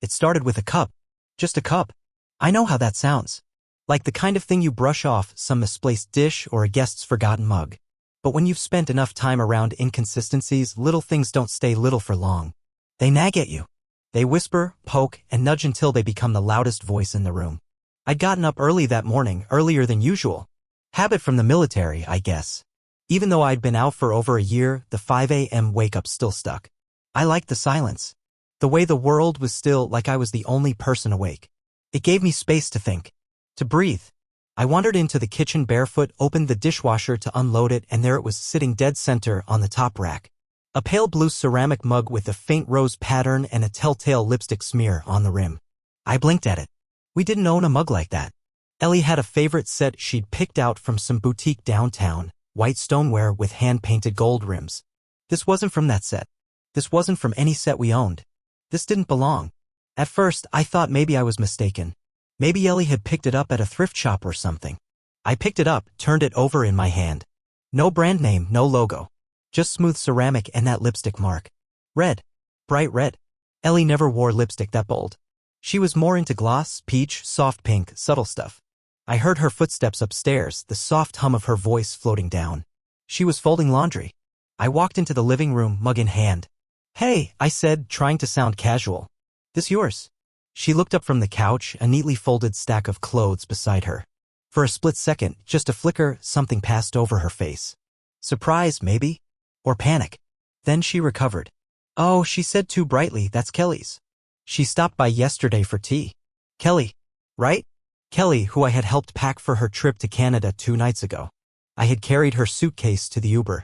It started with a cup. Just a cup. I know how that sounds. Like the kind of thing you brush off some misplaced dish or a guest's forgotten mug. But when you've spent enough time around inconsistencies, little things don't stay little for long. They nag at you. They whisper, poke, and nudge until they become the loudest voice in the room. I'd gotten up early that morning, earlier than usual. Habit from the military, I guess. Even though I'd been out for over a year, the 5 a.m. wake-up still stuck. I liked the silence. The way the world was still, like I was the only person awake. It gave me space to think. To breathe. I wandered into the kitchen barefoot, opened the dishwasher to unload it, and there it was sitting dead center on the top rack. A pale blue ceramic mug with a faint rose pattern and a telltale lipstick smear on the rim. I blinked at it. We didn't own a mug like that. Ellie had a favorite set she'd picked out from some boutique downtown, white stoneware with hand-painted gold rims. This wasn't from that set. This wasn't from any set we owned. This didn't belong. At first, I thought maybe I was mistaken. Maybe Ellie had picked it up at a thrift shop or something. I picked it up, turned it over in my hand. No brand name, no logo. Just smooth ceramic and that lipstick mark. Red. Bright red. Ellie never wore lipstick that bold. She was more into gloss, peach, soft pink, subtle stuff. I heard her footsteps upstairs, the soft hum of her voice floating down. She was folding laundry. I walked into the living room, mug in hand. "Hey," I said, trying to sound casual. "This yours?" She looked up from the couch, a neatly folded stack of clothes beside her. For a split second, just a flicker, something passed over her face. Surprise, maybe? Or panic. Then she recovered. "Oh," she said too brightly, "that's Kelly's. She stopped by yesterday for tea." Kelly, right? Kelly, who I had helped pack for her trip to Canada 2 nights ago. I had carried her suitcase to the Uber.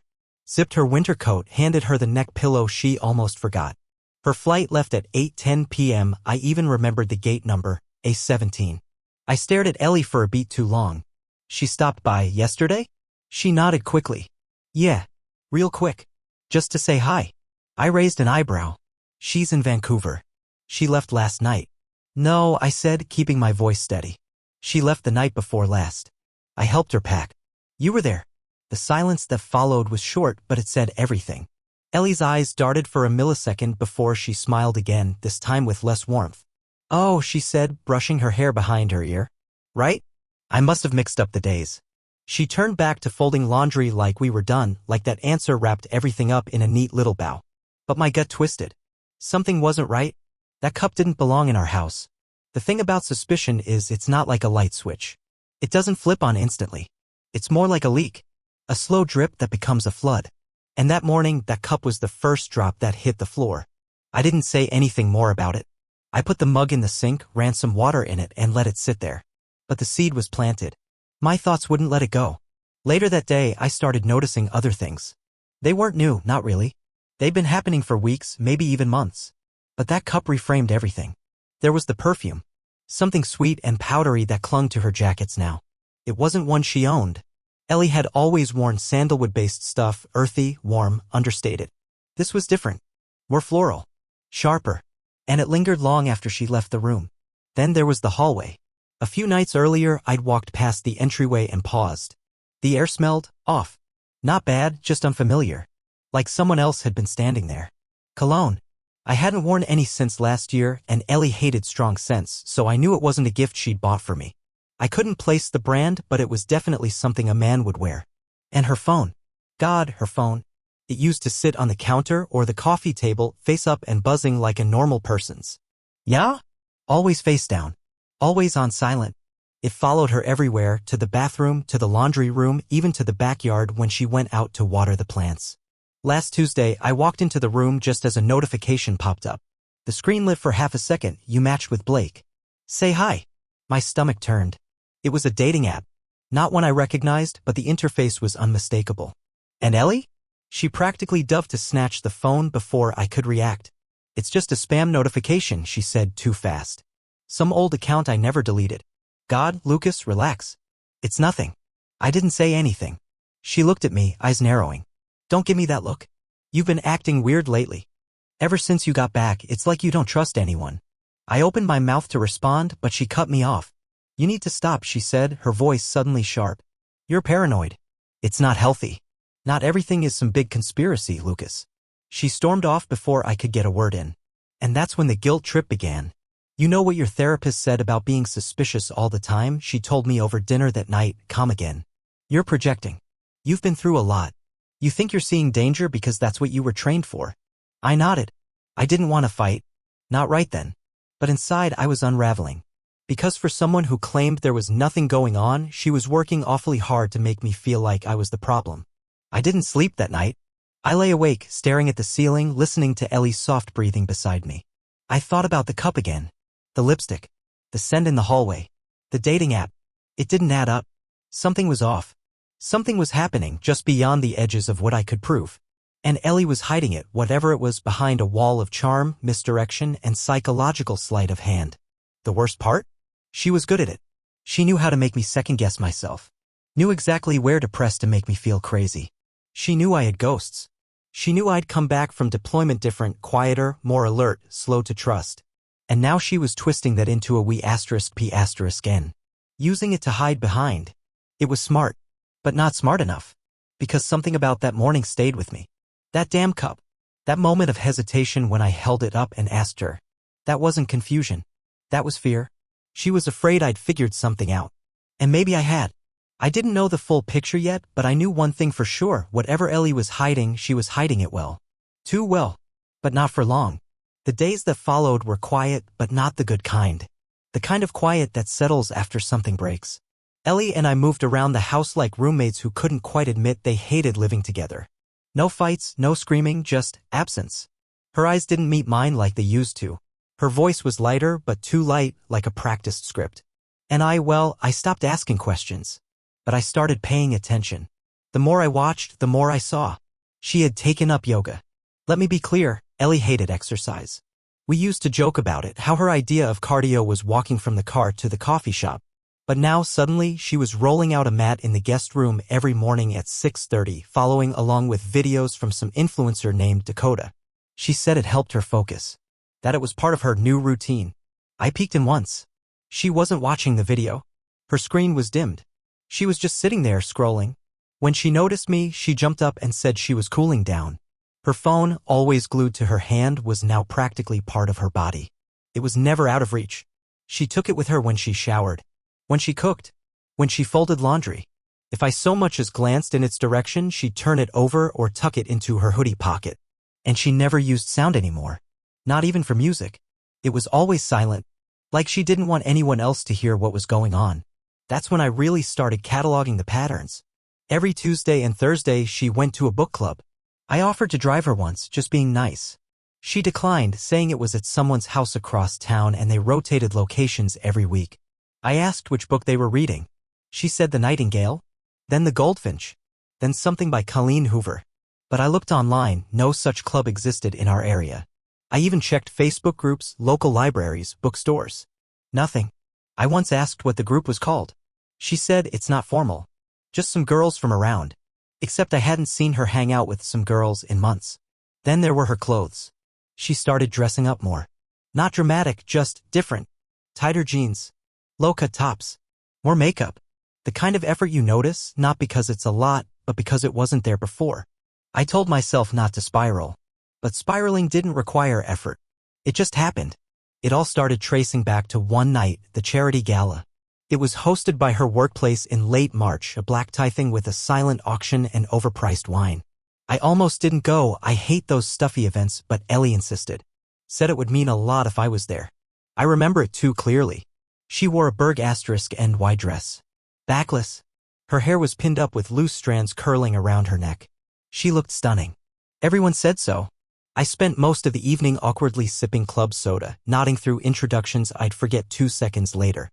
Zipped her winter coat, handed her the neck pillow she almost forgot. Her flight left at 8:10 p.m. I even remembered the gate number, A17. I stared at Ellie for a beat too long. "She stopped by yesterday?" She nodded quickly. "Yeah. Real quick. Just to say hi." I raised an eyebrow. "She's in Vancouver. She left last night." "No," I said, keeping my voice steady. "She left the night before last. I helped her pack." "You were there." The silence that followed was short, but it said everything. Ellie's eyes darted for a millisecond before she smiled again, this time with less warmth. "Oh," she said, brushing her hair behind her ear. "Right? I must have mixed up the days." She turned back to folding laundry like we were done, like that answer wrapped everything up in a neat little bow. But my gut twisted. Something wasn't right. That cup didn't belong in our house. The thing about suspicion is it's not like a light switch. It doesn't flip on instantly. It's more like a leak. A slow drip that becomes a flood. And that morning, that cup was the first drop that hit the floor. I didn't say anything more about it. I put the mug in the sink, ran some water in it, and let it sit there. But the seed was planted. My thoughts wouldn't let it go. Later that day, I started noticing other things. They weren't new, not really. They'd been happening for weeks, maybe even months. But that cup reframed everything. There was the perfume. Something sweet and powdery that clung to her jackets now. It wasn't one she owned. Ellie had always worn sandalwood-based stuff, earthy, warm, understated. This was different. More floral. Sharper. And it lingered long after she left the room. Then there was the hallway. A few nights earlier, I'd walked past the entryway and paused. The air smelled off. Not bad, just unfamiliar. Like someone else had been standing there. Cologne. I hadn't worn any since last year, and Ellie hated strong scents, so I knew it wasn't a gift she'd bought for me. I couldn't place the brand, but it was definitely something a man would wear. And her phone. God, her phone. It used to sit on the counter or the coffee table, face up and buzzing like a normal person's. Yeah? Always face down. Always on silent. It followed her everywhere, to the bathroom, to the laundry room, even to the backyard when she went out to water the plants. Last Tuesday, I walked into the room just as a notification popped up. The screen lit for half a second. "You matched with Blake. Say hi." My stomach turned. It was a dating app. Not one I recognized, but the interface was unmistakable. "And Ellie?" She practically dove to snatch the phone before I could react. "It's just a spam notification," she said too fast. "Some old account I never deleted." "God, Lucas, relax. It's nothing." I didn't say anything. She looked at me, eyes narrowing. "Don't give me that look. You've been acting weird lately. Ever since you got back, it's like you don't trust anyone." I opened my mouth to respond, but she cut me off. "You need to stop," she said, her voice suddenly sharp. "You're paranoid. It's not healthy. Not everything is some big conspiracy, Lucas." She stormed off before I could get a word in. And that's when the guilt trip began. You know what your therapist said about being suspicious all the time? She told me over dinner that night. Come again. You're projecting. You've been through a lot. You think you're seeing danger because that's what you were trained for. I nodded. I didn't want to fight. Not right then. But inside I was unraveling. Because for someone who claimed there was nothing going on, she was working awfully hard to make me feel like I was the problem. I didn't sleep that night. I lay awake, staring at the ceiling, listening to Ellie's soft breathing beside me. I thought about the cup again. The lipstick. The scent in the hallway. The dating app. It didn't add up. Something was off. Something was happening just beyond the edges of what I could prove. And Ellie was hiding it, whatever it was, behind a wall of charm, misdirection, and psychological sleight of hand. The worst part? She was good at it. She knew how to make me second-guess myself. Knew exactly where to press to make me feel crazy. She knew I had ghosts. She knew I'd come back from deployment different, quieter, more alert, slow to trust. And now she was twisting that into a P*N. Using it to hide behind. It was smart. But not smart enough. Because something about that morning stayed with me. That damn cup. That moment of hesitation when I held it up and asked her. That wasn't confusion. That was fear. She was afraid I'd figured something out. And maybe I had. I didn't know the full picture yet, but I knew one thing for sure. Whatever Ellie was hiding, she was hiding it well. Too well. But not for long. The days that followed were quiet, but not the good kind. The kind of quiet that settles after something breaks. Ellie and I moved around the house like roommates who couldn't quite admit they hated living together. No fights, no screaming, just absence. Her eyes didn't meet mine like they used to. Her voice was lighter, but too light, like a practiced script. And I stopped asking questions. But I started paying attention. The more I watched, the more I saw. She had taken up yoga. Let me be clear, Ellie hated exercise. We used to joke about it, how her idea of cardio was walking from the car to the coffee shop. But now, suddenly, she was rolling out a mat in the guest room every morning at 6:30, following along with videos from some influencer named Dakota. She said it helped her focus. That it was part of her new routine. I peeked in once. She wasn't watching the video. Her screen was dimmed. She was just sitting there scrolling. When she noticed me, she jumped up and said she was cooling down. Her phone, always glued to her hand, was now practically part of her body. It was never out of reach. She took it with her when she showered. When she cooked. When she folded laundry. If I so much as glanced in its direction, she'd turn it over or tuck it into her hoodie pocket. And she never used sound anymore. Not even for music. It was always silent. Like she didn't want anyone else to hear what was going on. That's when I really started cataloging the patterns. Every Tuesday and Thursday she went to a book club. I offered to drive her once, just being nice. She declined, saying it was at someone's house across town and they rotated locations every week. I asked which book they were reading. She said The Nightingale, then The Goldfinch, then something by Colleen Hoover. But I looked online, no such club existed in our area. I even checked Facebook groups, local libraries, bookstores. Nothing. I once asked what the group was called. She said it's not formal. Just some girls from around. Except I hadn't seen her hang out with some girls in months. Then there were her clothes. She started dressing up more. Not dramatic, just different. Tighter jeans. Low-cut tops. More makeup. The kind of effort you notice, not because it's a lot, but because it wasn't there before. I told myself not to spiral. But spiraling didn't require effort. It just happened. It all started tracing back to one night, the charity gala. It was hosted by her workplace in late March, a black tie thing with a silent auction and overpriced wine. I almost didn't go. I hate those stuffy events, but Ellie insisted. Said it would mean a lot if I was there. I remember it too clearly. She wore a Berg *NY dress. Backless. Her hair was pinned up with loose strands curling around her neck. She looked stunning. Everyone said so. I spent most of the evening awkwardly sipping club soda, nodding through introductions I'd forget 2 seconds later.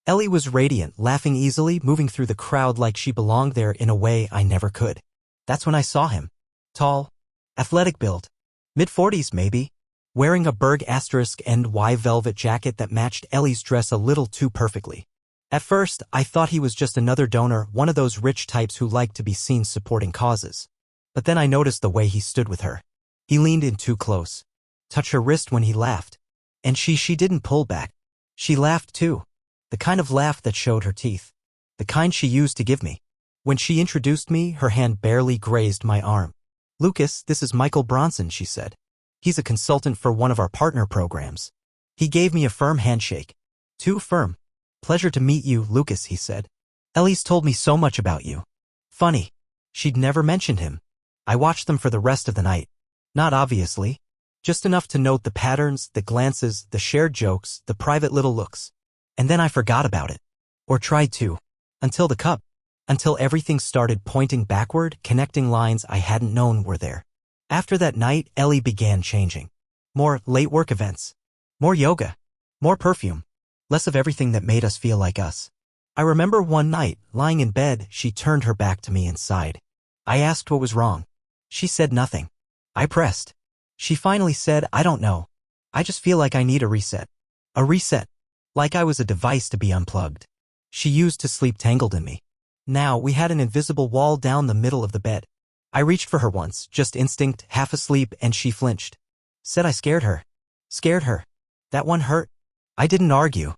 Ellie was radiant, laughing easily, moving through the crowd like she belonged there in a way I never could. That's when I saw him. Tall. Athletic build. Mid-40s maybe. Wearing a Berg *NY velvet jacket that matched Ellie's dress a little too perfectly. At first, I thought he was just another donor, one of those rich types who like to be seen supporting causes. But then I noticed the way he stood with her. He leaned in too close. Touched her wrist when he laughed. And she didn't pull back. She laughed too. The kind of laugh that showed her teeth. The kind she used to give me. When she introduced me, her hand barely grazed my arm. "Lucas, this is Michael Bronson," she said. "He's a consultant for one of our partner programs." He gave me a firm handshake. Too firm. Pleasure to meet you, Lucas, he said. Ellie's told me so much about you. Funny. She'd never mentioned him. I watched them for the rest of the night. Not obviously. Just enough to note the patterns, the glances, the shared jokes, the private little looks. And then I forgot about it. Or tried to. Until the cup. Until everything started pointing backward, connecting lines I hadn't known were there. After that night, Ellie began changing. More late work events. More yoga. More perfume. Less of everything that made us feel like us. I remember one night, lying in bed, she turned her back to me and sighed. I asked what was wrong. She said nothing. I pressed. She finally said, I don't know. I just feel like I need a reset. A reset. Like I was a device to be unplugged. She used to sleep tangled in me. Now we had an invisible wall down the middle of the bed. I reached for her once, just instinct, half asleep, and she flinched. Said I scared her. Scared her. That one hurt. I didn't argue.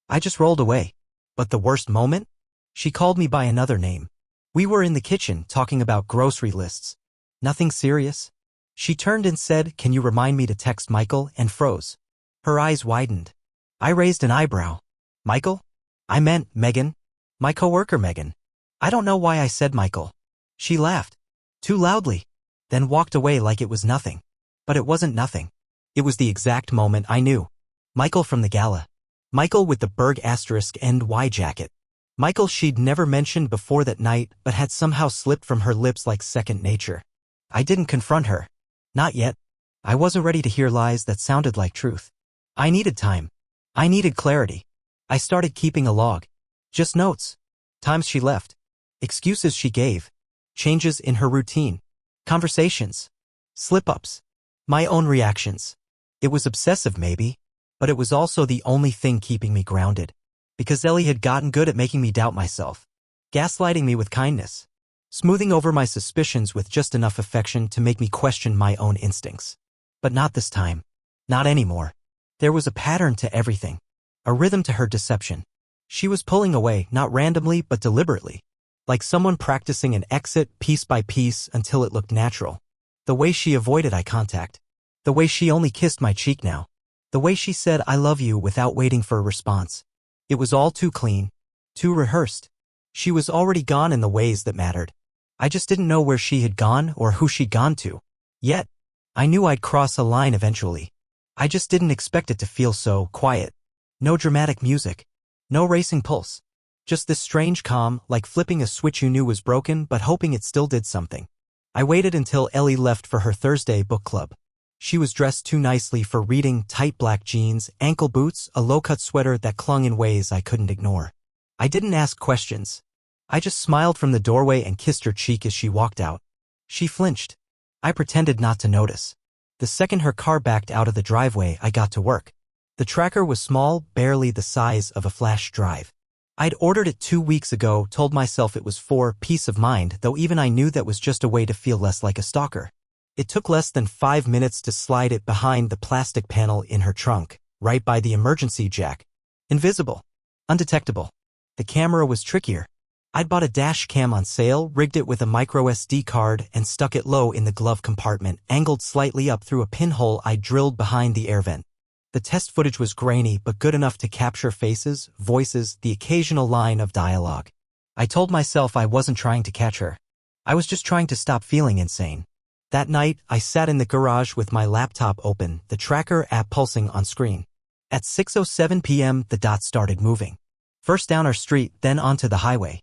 I just rolled away. But the worst moment? She called me by another name. We were in the kitchen talking about grocery lists. Nothing serious. She turned and said, can you remind me to text Michael, and froze. Her eyes widened. I raised an eyebrow. Michael? I meant Megan. My coworker Megan. I don't know why I said Michael. She laughed. Too loudly. Then walked away like it was nothing. But it wasn't nothing. It was the exact moment I knew. Michael from the gala. Michael with the Berg *NY jacket. Michael she'd never mentioned before that night, but had somehow slipped from her lips like second nature. I didn't confront her. Not yet. I wasn't ready to hear lies that sounded like truth. I needed time. I needed clarity. I started keeping a log. Just notes. Times she left. Excuses she gave. Changes in her routine. Conversations. Slip-ups. My own reactions. It was obsessive maybe, but it was also the only thing keeping me grounded. Because Ellie had gotten good at making me doubt myself. Gaslighting me with kindness. Smoothing over my suspicions with just enough affection to make me question my own instincts. But not this time. Not anymore. There was a pattern to everything. A rhythm to her deception. She was pulling away, not randomly but deliberately. Like someone practicing an exit piece by piece until it looked natural. The way she avoided eye contact. The way she only kissed my cheek now. The way she said I love you without waiting for a response. It was all too clean. Too rehearsed. She was already gone in the ways that mattered. I just didn't know where she had gone or who she'd gone to. Yet, I knew I'd cross a line eventually. I just didn't expect it to feel so quiet. No dramatic music. No racing pulse. Just this strange calm, like flipping a switch you knew was broken but hoping it still did something. I waited until Ellie left for her Thursday book club. She was dressed too nicely for reading, tight black jeans, ankle boots, a low-cut sweater that clung in ways I couldn't ignore. I didn't ask questions. I just smiled from the doorway and kissed her cheek as she walked out. She flinched. I pretended not to notice. The second her car backed out of the driveway, I got to work. The tracker was small, barely the size of a flash drive. I'd ordered it 2 weeks ago, told myself it was for peace of mind, though even I knew that was just a way to feel less like a stalker. It took less than 5 minutes to slide it behind the plastic panel in her trunk, right by the emergency jack. Invisible. Undetectable. The camera was trickier. I'd bought a dash cam on sale, rigged it with a micro SD card, and stuck it low in the glove compartment, angled slightly up through a pinhole I drilled behind the air vent. The test footage was grainy but good enough to capture faces, voices, the occasional line of dialogue. I told myself I wasn't trying to catch her. I was just trying to stop feeling insane. That night, I sat in the garage with my laptop open, the tracker app pulsing on screen. At 6:07 p.m., the dot started moving. First down our street, then onto the highway.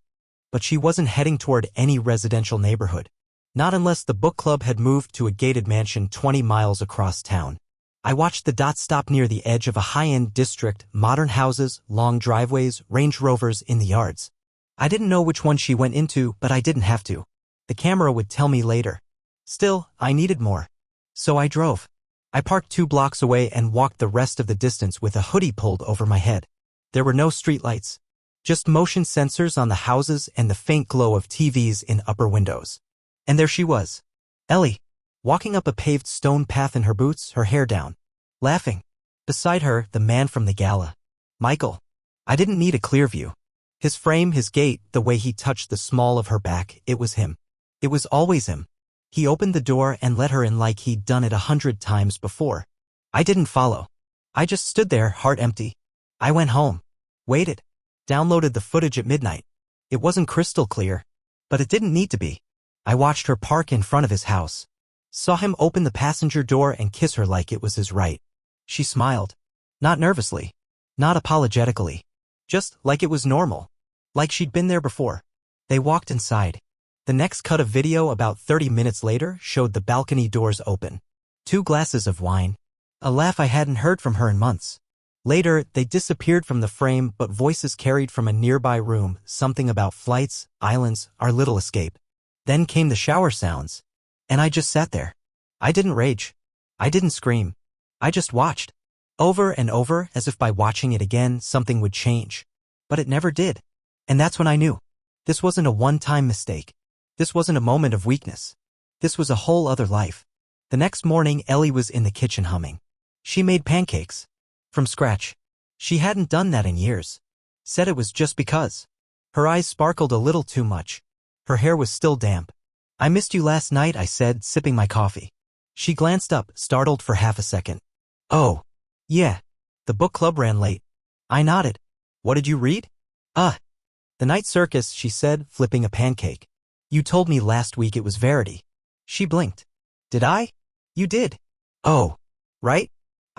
But she wasn't heading toward any residential neighborhood. Not unless the book club had moved to a gated mansion 20 miles across town. I watched the dot stop near the edge of a high-end district, modern houses, long driveways, Range Rovers in the yards. I didn't know which one she went into, but I didn't have to. The camera would tell me later. Still, I needed more. So I drove. I parked 2 blocks away and walked the rest of the distance with a hoodie pulled over my head. There were no streetlights. Just motion sensors on the houses and the faint glow of TVs in upper windows. And there she was. Ellie. Walking up a paved stone path in her boots, her hair down. Laughing. Beside her, the man from the gala. Michael. I didn't need a clear view. His frame, his gait, the way he touched the small of her back, it was him. It was always him. He opened the door and let her in like he'd done it 100 times before. I didn't follow. I just stood there, heart empty. I went home. Waited. Downloaded the footage at midnight. It wasn't crystal clear. But it didn't need to be. I watched her park in front of his house. Saw him open the passenger door and kiss her like it was his right. She smiled. Not nervously. Not apologetically. Just like it was normal. Like she'd been there before. They walked inside. The next cut of video about 30 minutes later showed the balcony doors open. 2 glasses of wine. A laugh I hadn't heard from her in months. Later, they disappeared from the frame, but voices carried from a nearby room, something about flights, islands, our little escape. Then came the shower sounds. And I just sat there. I didn't rage. I didn't scream. I just watched. Over and over, as if by watching it again, something would change. But it never did. And that's when I knew. This wasn't a one-time mistake. This wasn't a moment of weakness. This was a whole other life. The next morning, Ellie was in the kitchen humming. She made pancakes. From scratch. She hadn't done that in years. Said it was just because. Her eyes sparkled a little too much. Her hair was still damp. I missed you last night, I said, sipping my coffee. She glanced up, startled for half a second. Oh. Yeah. The book club ran late. I nodded. What did you read? The Night Circus, she said, flipping a pancake. You told me last week it was Verity. She blinked. Did I? You did. Oh. Right?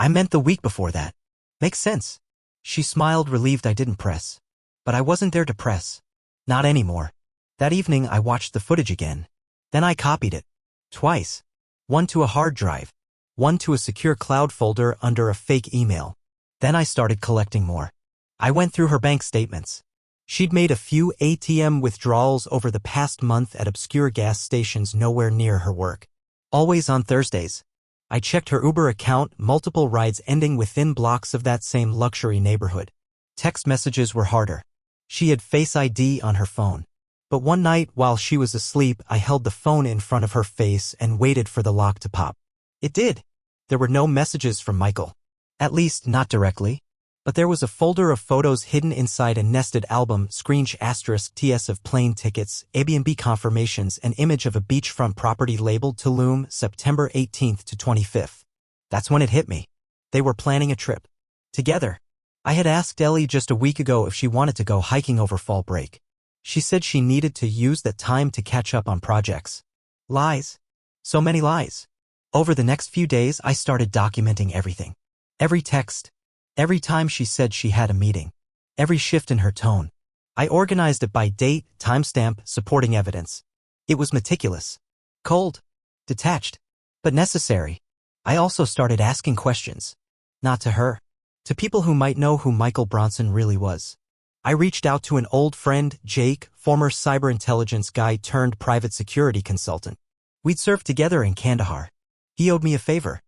I meant the week before that. Makes sense. She smiled, relieved I didn't press. But I wasn't there to press. Not anymore. That evening I watched the footage again. Then I copied it. Twice. One to a hard drive. One to a secure cloud folder under a fake email. Then I started collecting more. I went through her bank statements. She'd made a few ATM withdrawals over the past month at obscure gas stations nowhere near her work. Always on Thursdays. I checked her Uber account, multiple rides ending within blocks of that same luxury neighborhood. Text messages were harder. She had Face ID on her phone. But one night, while she was asleep, I held the phone in front of her face and waited for the lock to pop. It did. There were no messages from Michael. At least, not directly. But there was a folder of photos hidden inside a nested album, *TS of plane tickets, Airbnb confirmations, an image of a beachfront property labeled Tulum, September 18th to 25th. That's when it hit me. They were planning a trip. Together. I had asked Ellie just a week ago if she wanted to go hiking over fall break. She said she needed to use that time to catch up on projects. Lies. So many lies. Over the next few days, I started documenting everything. Every text. Every time she said she had a meeting. Every shift in her tone. I organized it by date, timestamp, supporting evidence. It was meticulous. Cold. Detached. But necessary. I also started asking questions. Not to her. To people who might know who Michael Bronson really was. I reached out to an old friend, Jake, former cyber intelligence guy turned private security consultant. We'd served together in Kandahar. He owed me a favor.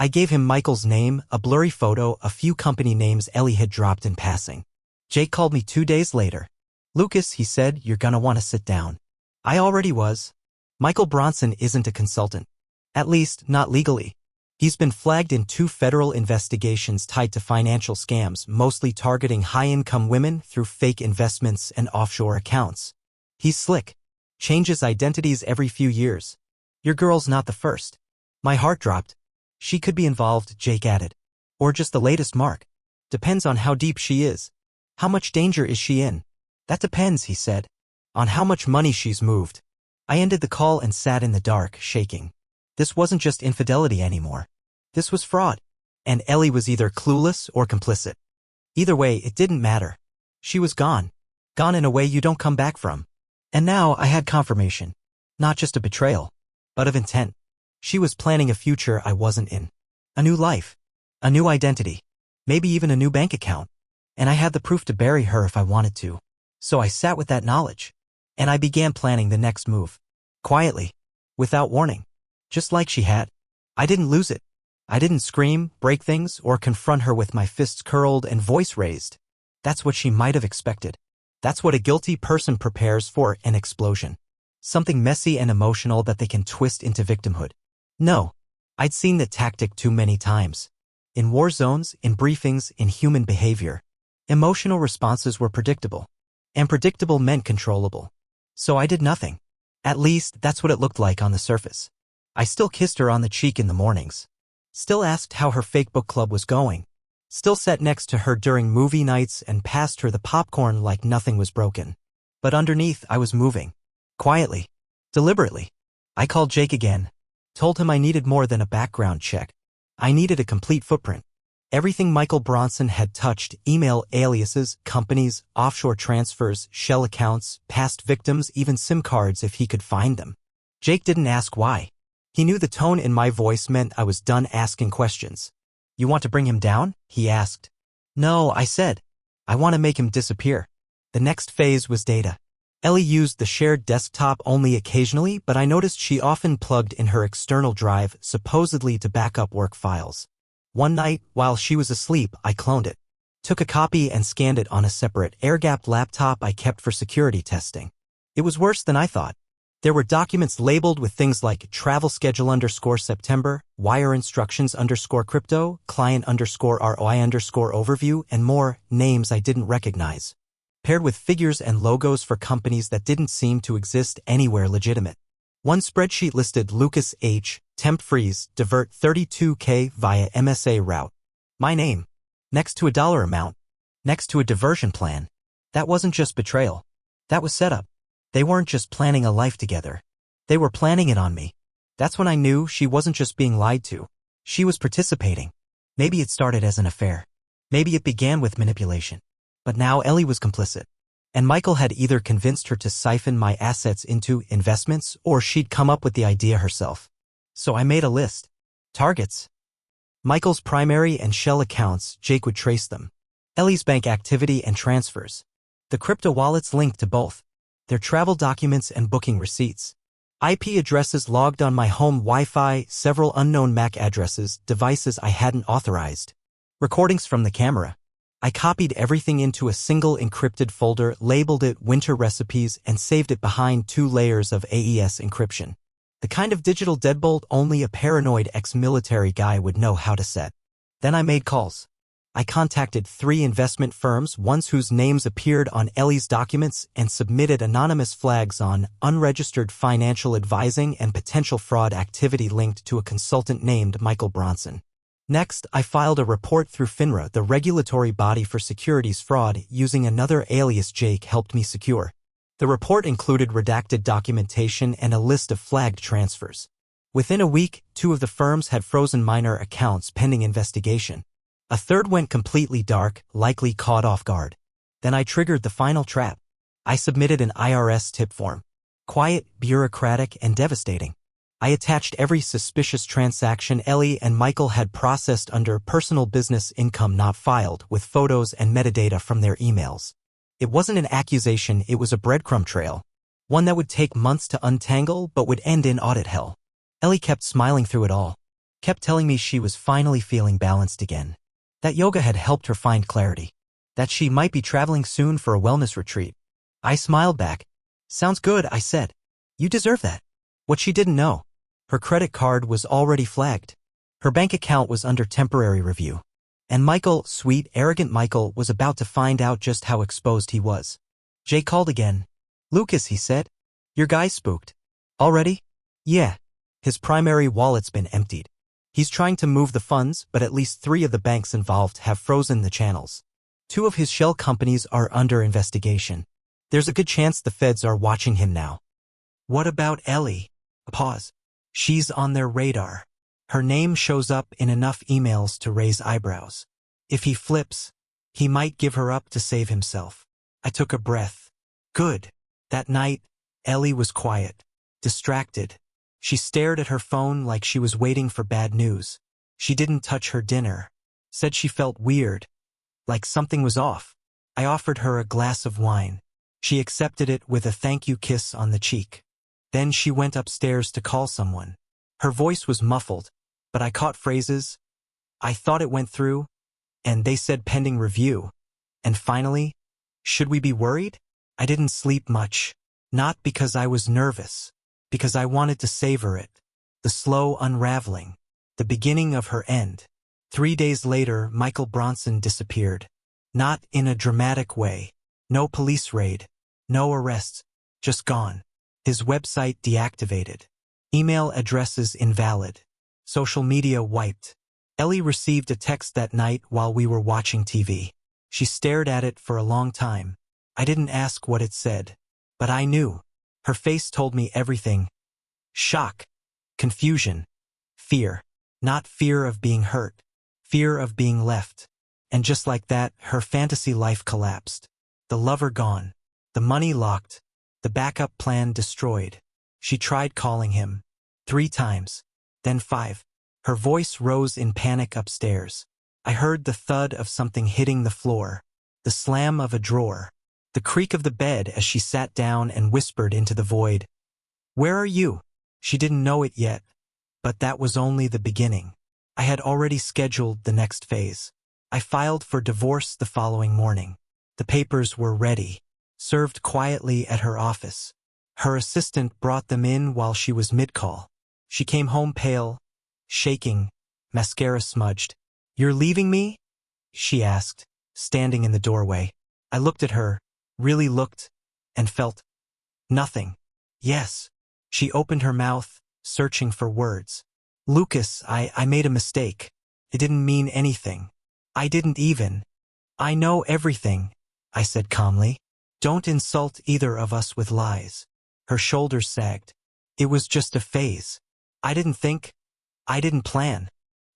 I gave him Michael's name, a blurry photo, a few company names Ellie had dropped in passing. Jake called me 2 days later. Lucas, he said, you're gonna want to sit down. I already was. Michael Bronson isn't a consultant. At least, not legally. He's been flagged in 2 federal investigations tied to financial scams, mostly targeting high-income women through fake investments and offshore accounts. He's slick. Changes identities every few years. Your girl's not the first. My heart dropped. She could be involved, Jake added. Or just the latest mark. Depends on how deep she is. How much danger is she in? That depends, he said. On how much money she's moved. I ended the call and sat in the dark, shaking. This wasn't just infidelity anymore. This was fraud. And Ellie was either clueless or complicit. Either way, it didn't matter. She was gone. Gone in a way you don't come back from. And now I had confirmation. Not just a betrayal, but of intent. She was planning a future I wasn't in. A new life. A new identity. Maybe even a new bank account. And I had the proof to bury her if I wanted to. So I sat with that knowledge. And I began planning the next move. Quietly. Without warning. Just like she had. I didn't lose it. I didn't scream, break things, or confront her with my fists curled and voice raised. That's what she might have expected. That's what a guilty person prepares for, an explosion. Something messy and emotional that they can twist into victimhood. No. I'd seen that tactic too many times. In war zones, in briefings, in human behavior. Emotional responses were predictable. And predictable meant controllable. So I did nothing. At least, that's what it looked like on the surface. I still kissed her on the cheek in the mornings. Still asked how her fake book club was going. Still sat next to her during movie nights and passed her the popcorn like nothing was broken. But underneath, I was moving. Quietly. Deliberately. I called Jake again. Told him I needed more than a background check. I needed a complete footprint. Everything Michael Bronson had touched, email aliases, companies, offshore transfers, shell accounts, past victims, even SIM cards if he could find them. Jake didn't ask why. He knew the tone in my voice meant I was done asking questions. You want to bring him down? He asked. No, I said. I want to make him disappear. The next phase was data. Ellie used the shared desktop only occasionally, but I noticed she often plugged in her external drive, supposedly to back up work files. One night, while she was asleep, I cloned it. Took a copy and scanned it on a separate, air-gapped laptop I kept for security testing. It was worse than I thought. There were documents labeled with things like travel schedule _September, wire instructions _crypto, client _ROI overview, and more names I didn't recognize. Paired with figures and logos for companies that didn't seem to exist anywhere legitimate. One spreadsheet listed Lucas H., temp freeze, divert 32K via MSA route. My name. Next to a dollar amount. Next to a diversion plan. That wasn't just betrayal. That was setup. They weren't just planning a life together. They were planning it on me. That's when I knew she wasn't just being lied to. She was participating. Maybe it started as an affair. Maybe it began with manipulation. But now Ellie was complicit. And Michael had either convinced her to siphon my assets into investments or she'd come up with the idea herself. So I made a list. Targets. Michael's primary and shell accounts, Jake would trace them. Ellie's bank activity and transfers. The crypto wallets linked to both. Their travel documents and booking receipts. IP addresses logged on my home Wi-Fi, several unknown MAC addresses, devices I hadn't authorized. Recordings from the camera. I copied everything into a single encrypted folder, labeled it Winter Recipes, and saved it behind 2 layers of AES encryption. The kind of digital deadbolt only a paranoid ex-military guy would know how to set. Then I made calls. I contacted 3 investment firms, ones whose names appeared on Ellie's documents, and submitted anonymous flags on unregistered financial advising and potential fraud activity linked to a consultant named Michael Bronson. Next, I filed a report through FINRA, the regulatory body for securities fraud, using another alias Jake helped me secure. The report included redacted documentation and a list of flagged transfers. Within a week, 2 of the firms had frozen minor accounts pending investigation. A third went completely dark, likely caught off guard. Then I triggered the final trap. I submitted an IRS tip form. Quiet, bureaucratic, and devastating. I attached every suspicious transaction Ellie and Michael had processed under personal business income not filed, with photos and metadata from their emails. It wasn't an accusation, it was a breadcrumb trail. One that would take months to untangle but would end in audit hell. Ellie kept smiling through it all. Kept telling me she was finally feeling balanced again. That yoga had helped her find clarity. That she might be traveling soon for a wellness retreat. I smiled back. Sounds good, I said. You deserve that. What she didn't know. Her credit card was already flagged. Her bank account was under temporary review. And Michael, sweet, arrogant Michael, was about to find out just how exposed he was. Jay called again. Lucas, he said. Your guy spooked. Already? Yeah. His primary wallet's been emptied. He's trying to move the funds, but at least 3 of the banks involved have frozen the channels. 2 of his shell companies are under investigation. There's a good chance the feds are watching him now. What about Ellie? A pause. She's on their radar. Her name shows up in enough emails to raise eyebrows. If he flips, he might give her up to save himself. I took a breath. Good. That night, Ellie was quiet, distracted. She stared at her phone like she was waiting for bad news. She didn't touch her dinner. Said she felt weird, like something was off. I offered her a glass of wine. She accepted it with a thank you kiss on the cheek. Then she went upstairs to call someone. Her voice was muffled, but I caught phrases. I thought it went through, and they said pending review. And finally, should we be worried? I didn't sleep much. Not because I was nervous, because I wanted to savor it. The slow unraveling, the beginning of her end. 3 days later, Michael Bronson disappeared. Not in a dramatic way. No police raid. No arrests. Just gone. His website deactivated. Email addresses invalid. Social media wiped. Ellie received a text that night while we were watching TV. She stared at it for a long time. I didn't ask what it said, but I knew. Her face told me everything. Shock, confusion, fear. Not fear of being hurt, fear of being left. And just like that, her fantasy life collapsed. The lover gone, the money locked, the backup plan destroyed. She tried calling him 3 times, then 5. Her voice rose in panic upstairs. I heard the thud of something hitting the floor, the slam of a drawer, the creak of the bed as she sat down and whispered into the void. "Where are you?" She didn't know it yet, but that was only the beginning. I had already scheduled the next phase. I filed for divorce the following morning. The papers were ready, served quietly at her office. Her assistant brought them in while she was mid-call. She came home pale, shaking, mascara smudged. "You're leaving me?" she asked, standing in the doorway. I looked at her, really looked, and felt nothing. "Yes." She opened her mouth, searching for words. "Lucas, I made a mistake. It didn't mean anything. I didn't even. I know everything," I said calmly. "Don't insult either of us with lies." Her shoulders sagged. "It was just a phase. I didn't think. I didn't plan."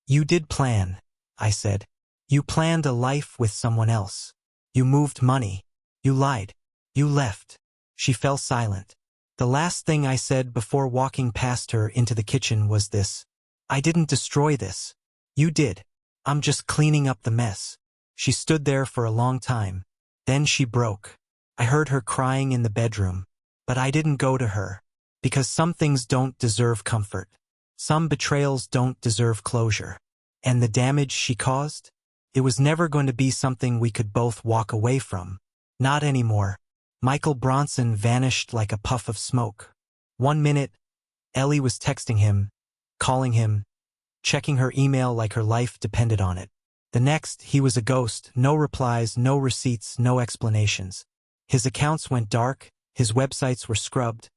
"You did plan," I said. "You planned a life with someone else. You moved money. You lied. You left." She fell silent. The last thing I said before walking past her into the kitchen was this: "I didn't destroy this. You did. I'm just cleaning up the mess." She stood there for a long time. Then she broke. I heard her crying in the bedroom. But I didn't go to her. Because some things don't deserve comfort. Some betrayals don't deserve closure. And the damage she caused? It was never going to be something we could both walk away from. Not anymore. Michael Bronson vanished like a puff of smoke. 1 minute, Ellie was texting him, calling him, checking her email like her life depended on it. The next, he was a ghost, no replies, no receipts, no explanations. His accounts went dark, his websites were scrubbed,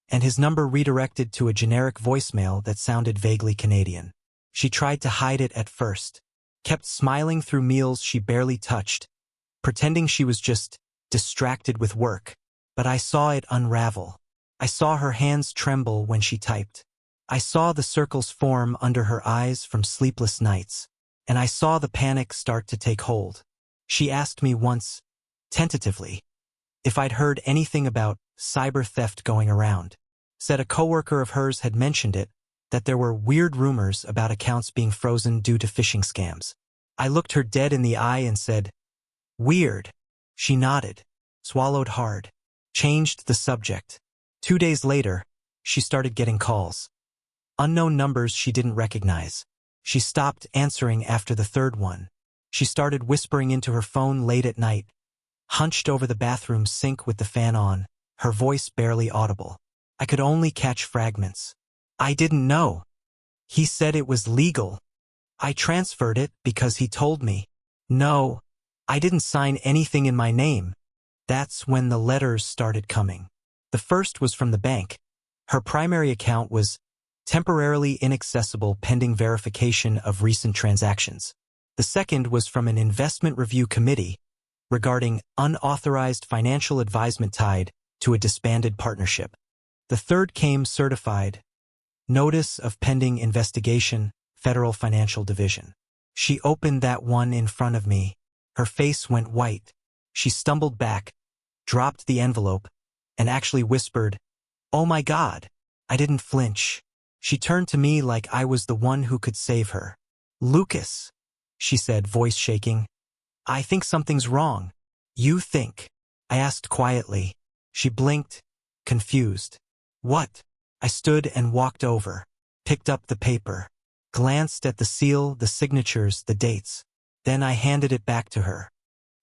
and his number redirected to a generic voicemail that sounded vaguely Canadian. She tried to hide it at first, kept smiling through meals she barely touched, pretending she was just distracted with work. But I saw it unravel. I saw her hands tremble when she typed. I saw the circles form under her eyes from sleepless nights, and I saw the panic start to take hold. She asked me once, tentatively, if I'd heard anything about cyber theft going around. Said a coworker of hers had mentioned it, that there were weird rumors about accounts being frozen due to phishing scams. I looked her dead in the eye and said, "Weird." She nodded, swallowed hard, changed the subject. 2 days later, she started getting calls. Unknown numbers she didn't recognize. She stopped answering after the 3rd one. She started whispering into her phone late at night, hunched over the bathroom sink with the fan on, her voice barely audible. I could only catch fragments. "I didn't know. He said it was legal. I transferred it because he told me. No, I didn't sign anything in my name." That's when the letters started coming. The first was from the bank. Her primary account was temporarily inaccessible pending verification of recent transactions. The second was from an investment review committee regarding unauthorized financial advisement tied to a disbanded partnership. The third came certified, notice of pending investigation, Federal Financial Division. She opened that one in front of me. Her face went white. She stumbled back, dropped the envelope, and actually whispered, "Oh my God." I didn't flinch. She turned to me like I was the one who could save her. "Lucas," she said, voice shaking, "I think something's wrong." "You think?" I asked quietly. She blinked, confused. "What?" I stood and walked over, picked up the paper, glanced at the seal, the signatures, the dates. Then I handed it back to her.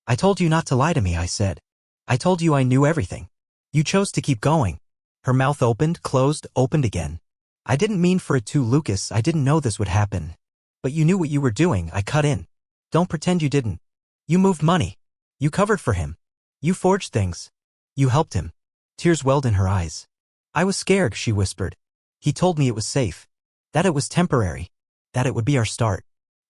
"I told you not to lie to me," I said. "I told you I knew everything. You chose to keep going." Her mouth opened, closed, opened again. "I didn't mean for it to, Lucas. I didn't know this would happen. But you knew what you were doing." I cut in. "Don't pretend you didn't. You moved money. You covered for him. You forged things. You helped him." Tears welled in her eyes. "I was scared," she whispered. "He told me it was safe. That it was temporary. That it would be our start.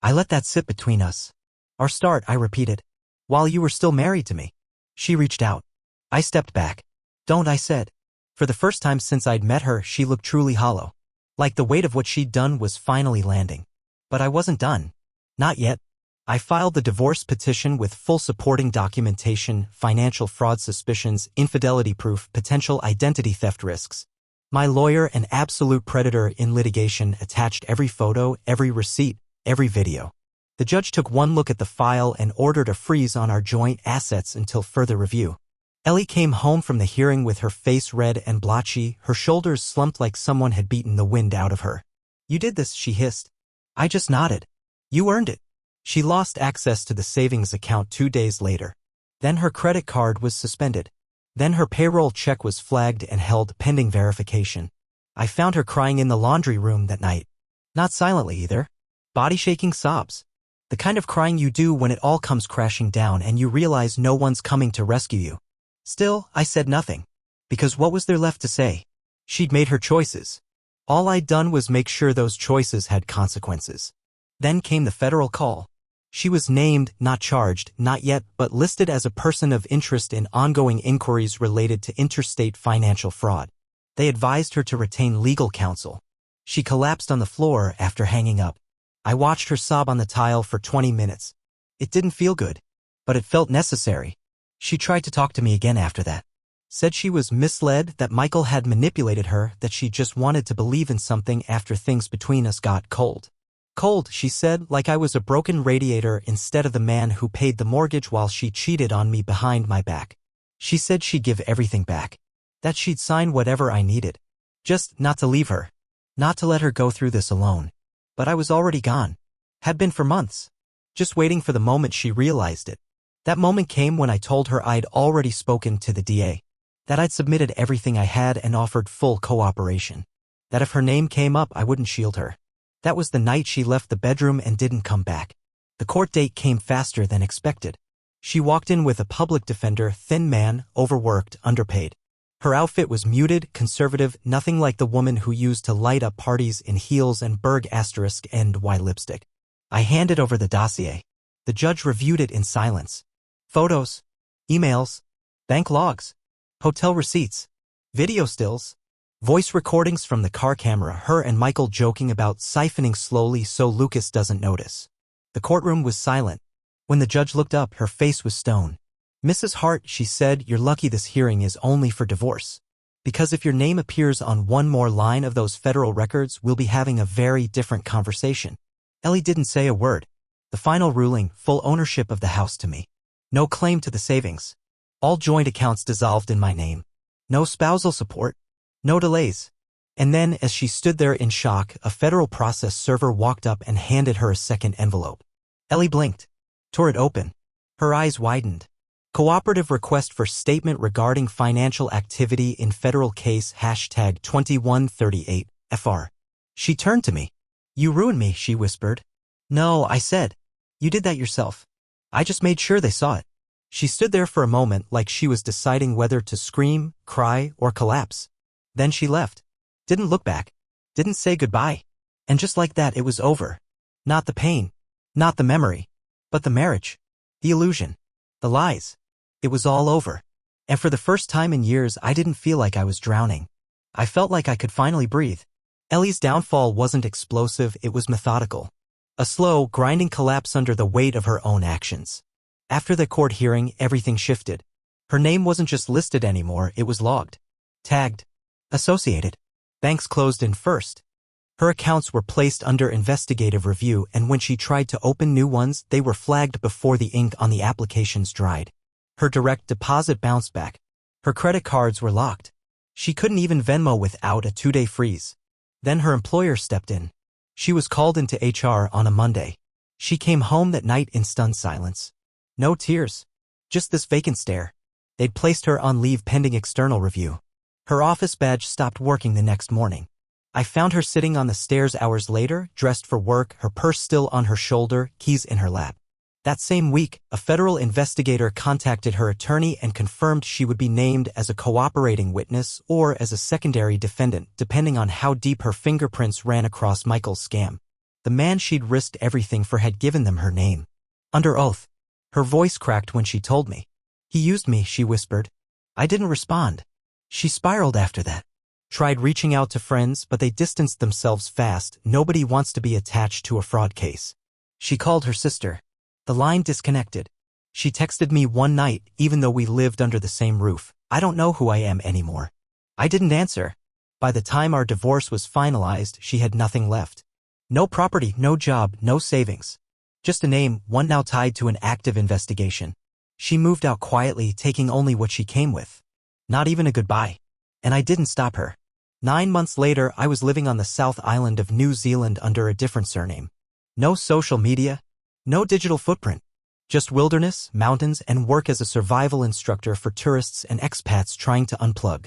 I let that sit between us. Our start, I repeated. While you were still married to me. She reached out. I stepped back. Don't, I said. For the first time since I'd met her, she looked truly hollow. Like the weight of what she'd done was finally landing. But I wasn't done. Not yet. I filed the divorce petition with full supporting documentation, financial fraud suspicions, infidelity proof, potential identity theft risks. My lawyer, an absolute predator in litigation, attached every photo, every receipt, every video. The judge took one look at the file and ordered a freeze on our joint assets until further review. Ellie came home from the hearing with her face red and blotchy, her shoulders slumped like someone had beaten the wind out of her. You did this, she hissed. I just nodded. You earned it. She lost access to the savings account 2 days later. Then her credit card was suspended. Then her payroll check was flagged and held pending verification. I found her crying in the laundry room that night. Not silently either. Body-shaking sobs. The kind of crying you do when it all comes crashing down and you realize no one's coming to rescue you. Still, I said nothing. Because what was there left to say? She'd made her choices. All I'd done was make sure those choices had consequences. Then came the federal call. She was named, not charged, not yet, but listed as a person of interest in ongoing inquiries related to interstate financial fraud. They advised her to retain legal counsel. She collapsed on the floor after hanging up. I watched her sob on the tile for 20 minutes. It didn't feel good, but it felt necessary. She tried to talk to me again after that. Said she was misled, that Michael had manipulated her, that she just wanted to believe in something after things between us got cold. Cold, she said, like I was a broken radiator instead of the man who paid the mortgage while she cheated on me behind my back. She said she'd give everything back. That she'd sign whatever I needed. Just not to leave her. Not to let her go through this alone. But I was already gone. Had been for months. Just waiting for the moment she realized it. That moment came when I told her I'd already spoken to the DA. That I'd submitted everything I had and offered full cooperation. That if her name came up, I wouldn't shield her. That was the night she left the bedroom and didn't come back. The court date came faster than expected. She walked in with a public defender, thin man, overworked, underpaid. Her outfit was muted, conservative, nothing like the woman who used to light up parties in heels and Berg *NY lipstick. I handed over the dossier. The judge reviewed it in silence. Photos, emails, bank logs, hotel receipts, video stills, voice recordings from the car camera, her and Michael joking about siphoning slowly so Lucas doesn't notice. The courtroom was silent. When the judge looked up, her face was stone. Mrs. Hart, she said, you're lucky this hearing is only for divorce. Because if your name appears on one more line of those federal records, we'll be having a very different conversation. Ellie didn't say a word. The final ruling, full ownership of the house to me. No claim to the savings. All joint accounts dissolved in my name. No spousal support. No delays. And then, as she stood there in shock, a federal process server walked up and handed her a second envelope. Ellie blinked. Tore it open. Her eyes widened. Cooperative request for statement regarding financial activity in federal case #2138 FR. She turned to me. You ruined me, she whispered. No, I said. You did that yourself. I just made sure they saw it. She stood there for a moment like she was deciding whether to scream, cry, or collapse. Then she left. Didn't look back. Didn't say goodbye. And just like that, it was over. Not the pain. Not the memory. But the marriage. The illusion. The lies. It was all over. And for the first time in years, I didn't feel like I was drowning. I felt like I could finally breathe. Ellie's downfall wasn't explosive, it was methodical. A slow, grinding collapse under the weight of her own actions. After the court hearing, everything shifted. Her name wasn't just listed anymore, it was logged. Tagged. Associated. Banks closed in first. Her accounts were placed under investigative review, and when she tried to open new ones, they were flagged before the ink on the applications dried. Her direct deposit bounced back. Her credit cards were locked. She couldn't even Venmo without a 2-day freeze. Then her employer stepped in. She was called into HR on a Monday. She came home that night in stunned silence. No tears. Just this vacant stare. They'd placed her on leave pending external review. Her office badge stopped working the next morning. I found her sitting on the stairs hours later, dressed for work, her purse still on her shoulder, keys in her lap. That same week, a federal investigator contacted her attorney and confirmed she would be named as a cooperating witness or as a secondary defendant, depending on how deep her fingerprints ran across Michael's scam. The man she'd risked everything for had given them her name. Under oath. Her voice cracked when she told me. He used me, she whispered. I didn't respond. She spiraled after that. Tried reaching out to friends, but they distanced themselves fast. Nobody wants to be attached to a fraud case. She called her sister. The line disconnected. She texted me one night, even though we lived under the same roof. I don't know who I am anymore. I didn't answer. By the time our divorce was finalized, she had nothing left. No property, no job, no savings. Just a name, one now tied to an active investigation. She moved out quietly, taking only what she came with. Not even a goodbye. And I didn't stop her. 9 months later, I was living on the South Island of New Zealand under a different surname. No social media, no digital footprint. Just wilderness, mountains, and work as a survival instructor for tourists and expats trying to unplug.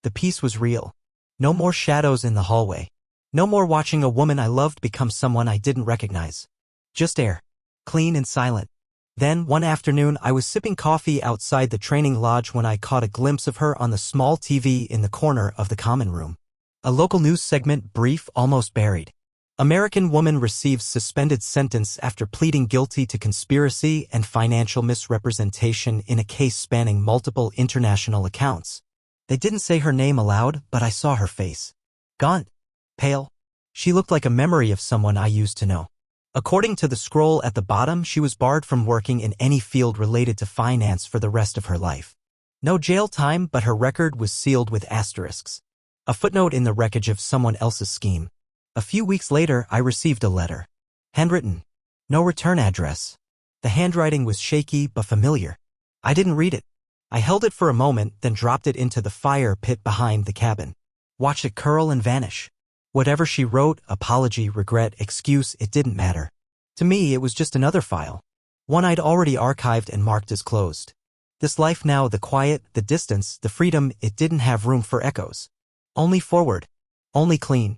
The peace was real. No more shadows in the hallway. No more watching a woman I loved become someone I didn't recognize. Just air. Clean and silent. Then, one afternoon, I was sipping coffee outside the training lodge when I caught a glimpse of her on the small TV in the corner of the common room. A local news segment, brief, almost buried. American woman receives suspended sentence after pleading guilty to conspiracy and financial misrepresentation in a case spanning multiple international accounts. They didn't say her name aloud, but I saw her face. Gaunt. Pale. She looked like a memory of someone I used to know. According to the scroll at the bottom, she was barred from working in any field related to finance for the rest of her life. No jail time, but her record was sealed with asterisks. A footnote in the wreckage of someone else's scheme. A few weeks later, I received a letter. Handwritten. No return address. The handwriting was shaky but familiar. I didn't read it. I held it for a moment, then dropped it into the fire pit behind the cabin. Watched it curl and vanish. Whatever she wrote, apology, regret, excuse, it didn't matter. To me, it was just another file. One I'd already archived and marked as closed. This life now, the quiet, the distance, the freedom, it didn't have room for echoes. Only forward. Only clean.